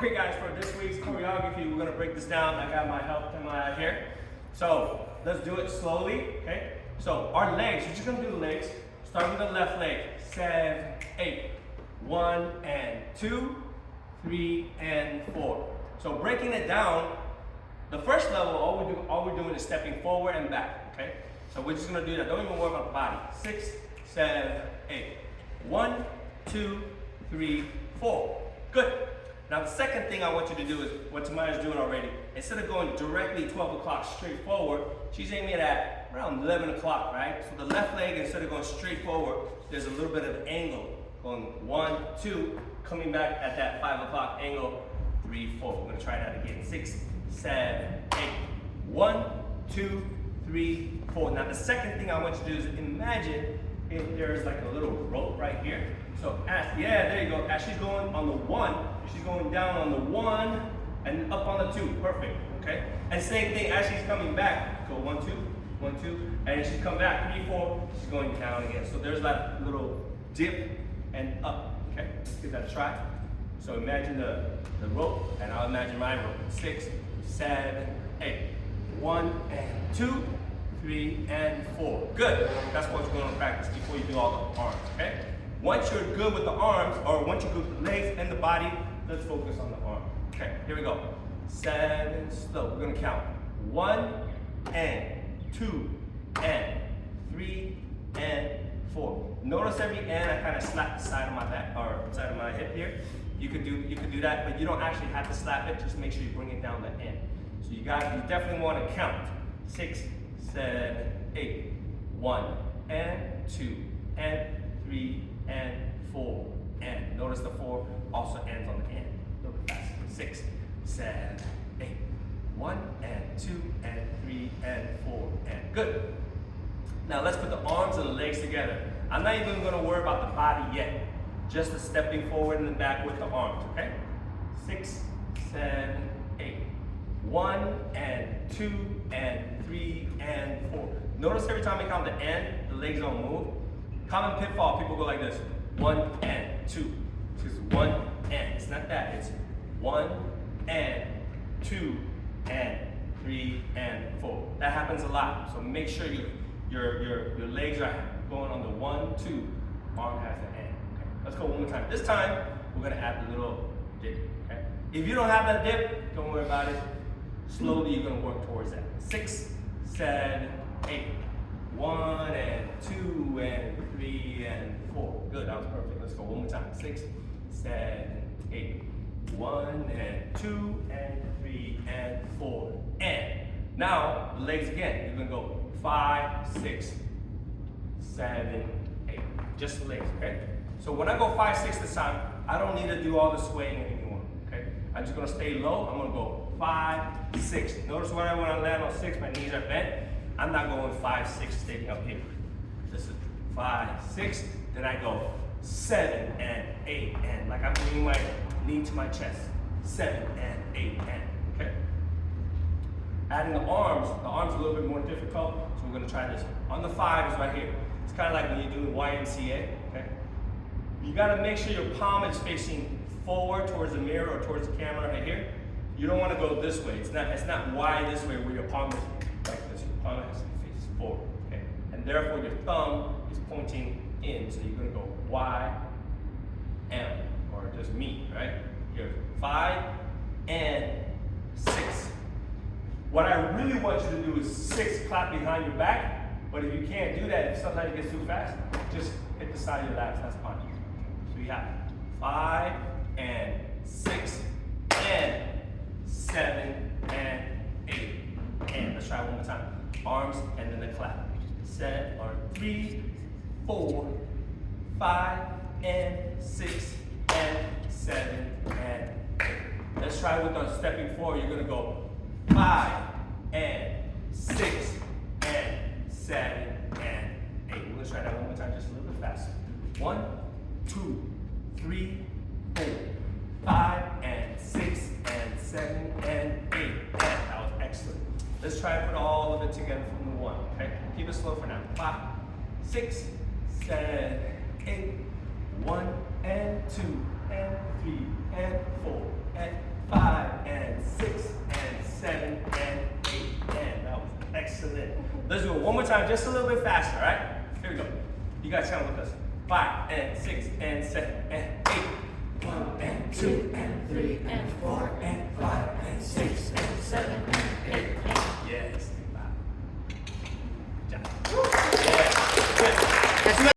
Okay guys, for this week's choreography, we're gonna break this down. I got my help in my here. So let's do it slowly, okay? So our legs, you're just gonna do the legs. Start with the left leg, 7, 8. 1 and 2, 3 and 4. So breaking it down, the first level, all we're doing is stepping forward and back, okay? So we're just gonna do that. Don't even worry about the body. 6, 7, 8. 1, 2, 3, 4. Good. Now the second thing I want you to do is what Tamaya's doing already. Instead of going directly 12 o'clock straight forward, she's aiming at around 11 o'clock, right? So the left leg, instead of going straight forward, there's a little bit of angle. Going 1, 2, coming back at that 5 o'clock angle, 3, 4. We're gonna try that again. 6, 7, 8. 1, 2, 3, 4. Now the second thing I want you to do is imagine if there's like a little rope right here. So there you go. As she's going on the 1, she's going down on the 1 and up on the 2. Perfect. Okay. And same thing as she's coming back. Go 1, 2, 1, 2, and as she come back 3, 4. She's going down again. So there's that little dip and up. Okay. Let's give that a try. So imagine the rope, and I'll imagine my rope. 6, 7, 8. 1 and 2, 3 and 4. Good. That's what you're going to practice before you do all the arms. Okay. Once you're good with the arms, or once you're good with the legs and the body, let's focus on the arm. Okay, here we go. 7, slow. We're gonna count. 1 and 2 and 3 and 4. Notice every and I kind of slap the side of my back or side of my hip here. You could do that, but you don't actually have to slap it. Just make sure you bring it down the end. So you definitely want to count. 6, 7, 8. 1 and 2 and 3 and 4 and notice the 4 also ends on the end. A little bit faster. 6, 7, 8. 1 and 2 and 3 and 4 and good. Now let's put the arms and the legs together. I'm not even going to worry about the body yet. Just the stepping forward and back with the arms. Okay. 6, 7, 8. 1 and 2 and 3 and 4. Notice every time I count the end, the legs don't move. Common pitfall, people go like this. 1 and 2. This is 1 and. It's not that. It's 1 and 2 and 3 and 4. That happens a lot. So make sure your legs are going on the 1, 2. Arm has an end. Okay. Let's go one more time. This time we're gonna add the little dip. Okay. If you don't have that dip, don't worry about it. Slowly you're gonna work towards that. 6, 7, 8. 1 and 2 and 3 and 4. Good, that was perfect. Let's go one more time. 6, 7, 8. 1 and 2 and 3 and 4. And now the legs again. You're gonna go 5, 6, 7, 8. Just the legs, okay? So when I go 5, 6 this time, I don't need to do all the swaying anymore. Okay? I'm just gonna stay low. I'm gonna go 5, 6. Notice when I land on 6, my knees are bent. I'm not going 5, 6, staying up here. This is 5, 6, then I go 7 and 8 and like I'm bringing my knee to my chest. 7 and 8 and, okay? Adding the arms a little bit more difficult, so we're gonna try this. On the 5 is right here. It's kind of like when you're doing YMCA, okay? You gotta make sure your palm is facing forward towards the mirror or towards the camera right here. You don't wanna go this way. It's not wide this way where your palm is like this. Your palm has to face forward, okay? And therefore your thumb is pointing in, so you're gonna go Y, M, or just me, right? Here, 5 and 6. What I really want you to do is 6, clap behind your back, but if you can't do that, if sometimes it gets too fast, just hit the side of your lats, that's fine. So you have 5 and 6 and 7 and 8. And let's try one more time. Arms and then the clap. 3, 4, 5 and 6 and 7 and 8. Let's try with our stepping forward. You're gonna go 5 and 6 and 7 and 8. We're gonna try that one more time, just a little bit faster. 1, 2, 3, 4, 5 and 6 and 7 and 8. And that was excellent. Let's try to put all of it together from the 1. Okay, keep it slow for now. 5, 6, 7, 8. 1 and 2 and 3 and 4 and Let's do it one more time, just a little bit faster, all right? Here we go. You guys count with us. 5 and 6 and 7 and 8. 1 and 2 and